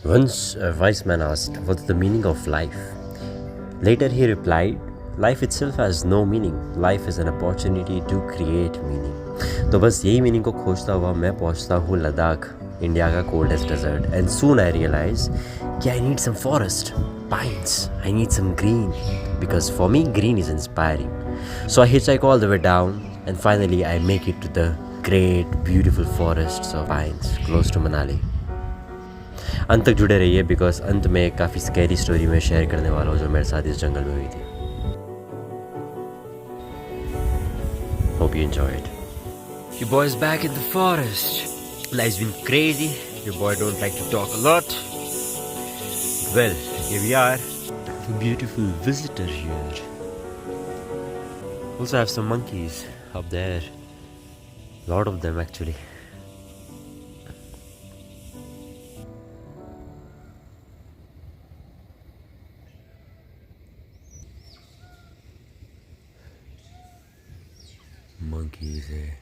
Once a wise man asked, "What's the meaning of life?" Later he replied, "Life itself has no meaning. Life is an opportunity to create meaning." तो बस यही meaning को खोजता हुआ मैं पहुंचता हूँ लद्दाख, इंडिया का coldest desert. And soon I realise कि I need some forest, pines. I need some green because for me green is inspiring. So I hitchhike all the way down and finally I make it to the great beautiful forests of pines close to Manali. अंत तक जुड़े रहिए because अंत में काफ़ी scary story मैं share करने वाला हूँ जो मेरे साथ इस जंगल में हुई थी. Hope you enjoy it. Your boy's back in the forest. Life's been crazy. Your boy don't like to talk a lot. Well, here we are. A beautiful visitor here. Also have some monkeys up there. Lot of them actually. Monkeys here.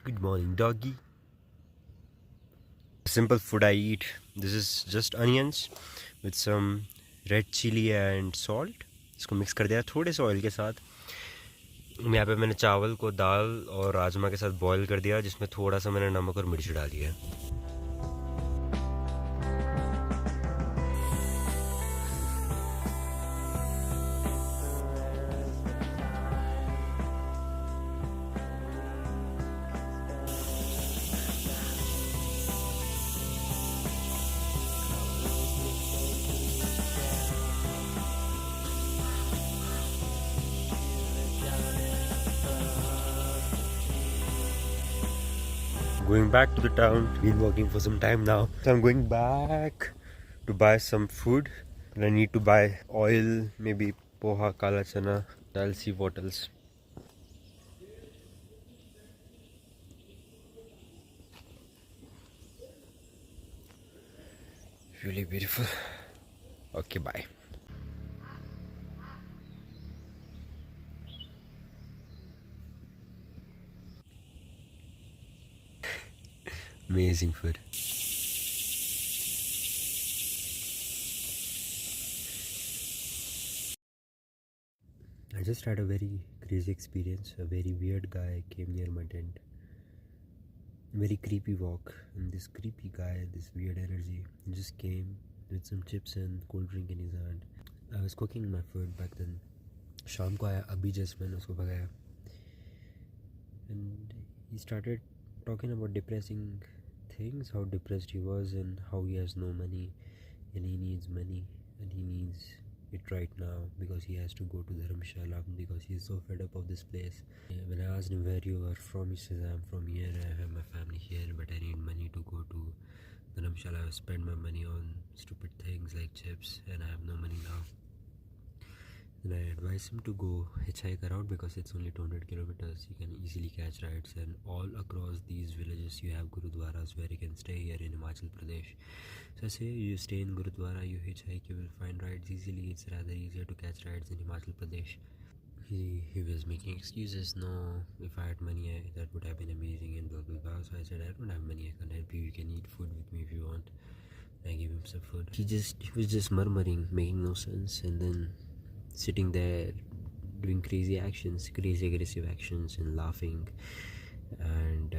Good morning, doggy. Simple food I eat. This is just onions with some red chili and salt. इसको mix कर दिया थोड़े से oil के साथ. यहाँ पे मैंने चावल को दाल और राजमा के साथ बॉईल कर दिया जिसमें थोड़ा सा मैंने नमक और मिर्च डाल दिया. Going back to the town. Been walking for some time now, so I'm going back to buy some food. And I need to buy oil, maybe poha, kala chana. I'll see what else. Really beautiful. Okay, bye. Amazing food. I just had a very crazy experience. A very weird guy came near my tent. Very creepy walk, and this creepy guy, this weird energy, he just came with some chips and cold drink in his hand. I was cooking my food back then. शाम को आया, अभी just मैंने उसको भगाया. And he started talking about depressing things, how depressed he was and how he has no money and he needs money and he needs it right now because he has to go to Dharamshala because he is so fed up of this place. When I asked him where you are from, he says, I'm from here, I have my family here, but I need money to go to Dharamshala. I spend my money on stupid things like chips and I have no money now. Then I advise him to go hitchhike around because it's only 200 kilometers. You can easily catch rides, and all across these villages you have gurudwaras where you can stay here in Himachal Pradesh. So I say you stay in Gurudwara, you hitchhike, you will find rides easily. It's rather easier to catch rides in Himachal Pradesh. He was making excuses. No, if I had money, that would have been amazing and blah blah blah. So I said, I don't have money, I can't help you. You can eat food with me if you want. I gave him some food. He was just murmuring, making no sense, and then sitting there doing crazy actions, crazy aggressive actions and laughing. And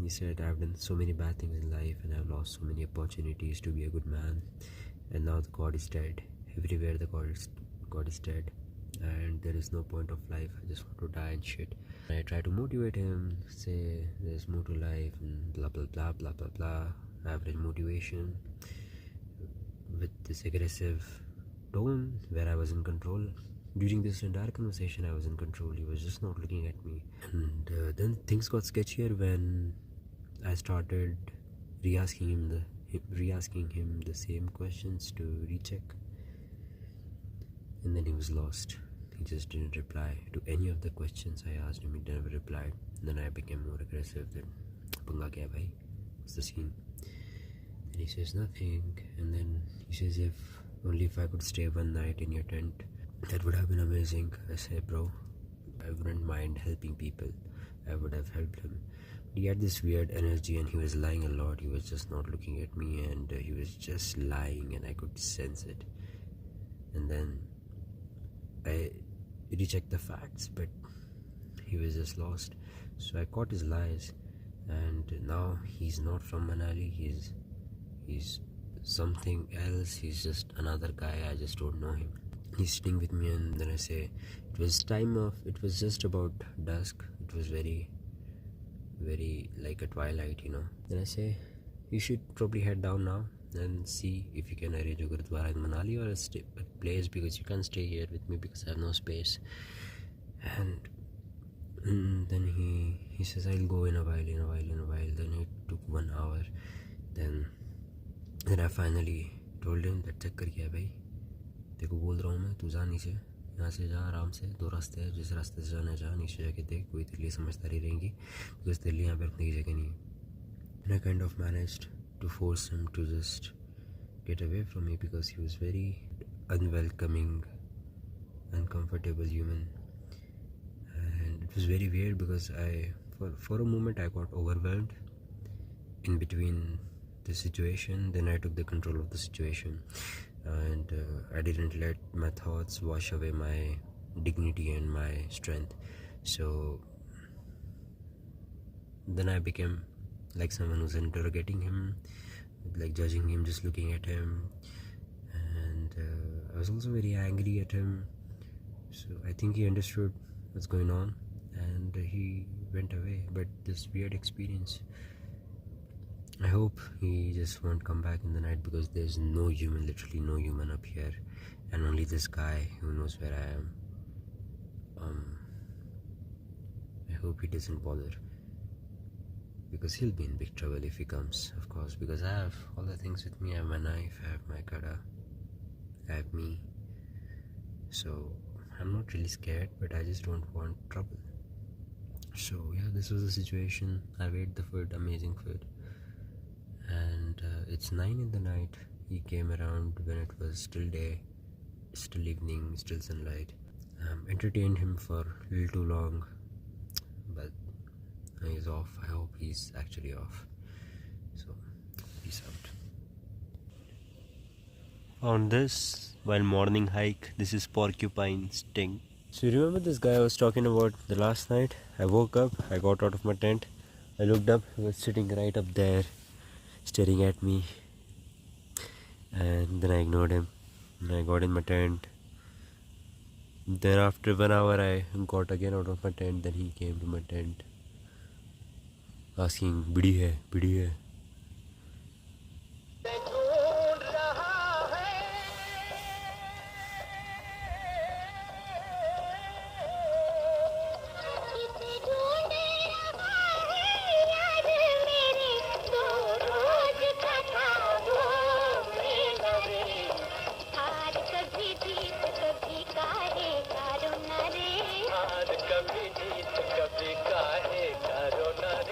he said, I've done so many bad things in life and I've lost so many opportunities to be a good man, and now the God is dead. Everywhere the God is dead and there is no point of life. I just want to die and shit. I try to motivate him, say there's more to life and blah blah blah blah blah blah. Average motivation with this aggressive tone where I was in control. During this entire conversation I was in control. He was just not looking at me. And then things got sketchier when I started re-asking him the same questions to recheck And then he was lost. He just didn't reply to any of the questions I asked him. He never replied. Then I became more aggressive. Then, Panga kya bhai? What's the scene? And he says nothing. And then he says, if I could stay one night in your tent, that would have been amazing. I say, bro, I wouldn't mind helping people. I would have helped him. But he had this weird energy and he was lying a lot. He was just not looking at me and he was just lying and I could sense it. And then I rechecked the facts, but he was just lost. So I caught his lies, and now he's not from Manali. He's something else. He's just another guy. I just don't know him. He's sitting with me, and then I say, it was just about dusk. It was very, very like a twilight, Then I say, you should probably head down now and see if you can arrange a Gurudwara in Manali or a place, because you can't stay here with me because I have no space. And then he says, I'll go in a while. Then it took 1 hour. Then I finally told him that check kar kya bhai, देखो बोल रहा हूँ मैं, तू जा नीचे, यहाँ से जा आराम से, 2 रास्ते हैं, जिस रास्ते से जाना जा, नीचे जाके देख, कोई तेरे लिए समझदारी रहेंगी, because तेरे लिए यहाँ पे रखने की जगह नहीं है. And I kind of managed to force him to just get away from me because he was very unwelcoming, uncomfortable human. And it was very weird because for a moment I got overwhelmed in between the situation. Then I took the control of the situation, and I didn't let my thoughts wash away my dignity and my strength. So then I became like someone who's interrogating him, like judging him, just looking at him. And I was also very angry at him. So I think he understood what's going on and he went away. But this weird experience, I hope he just won't come back in the night, because there's no human, literally no human up here, and only this guy who knows where I am. I hope he doesn't bother, because he'll be in big trouble if he comes, of course, because I have all the things with me. I have my knife, I have my kada, I have me. So I'm not really scared, but I just don't want trouble. So yeah, this was the situation. I ate the food, amazing food, and it's 9 in the night. He came around when it was still day, still evening, still sunlight. Entertained him for a little too long, but he's off. I hope he's actually off. So peace out. On this, while morning hike, this is porcupine sting. So you remember this guy I was talking about the last night? I woke up, I got out of my tent, I looked up, he was sitting right up there, staring at me. And then I ignored him, and I got in my tent. Then after 1 hour, I got again out of my tent. Then he came to my tent, asking, "Bidi hai, bidi hai."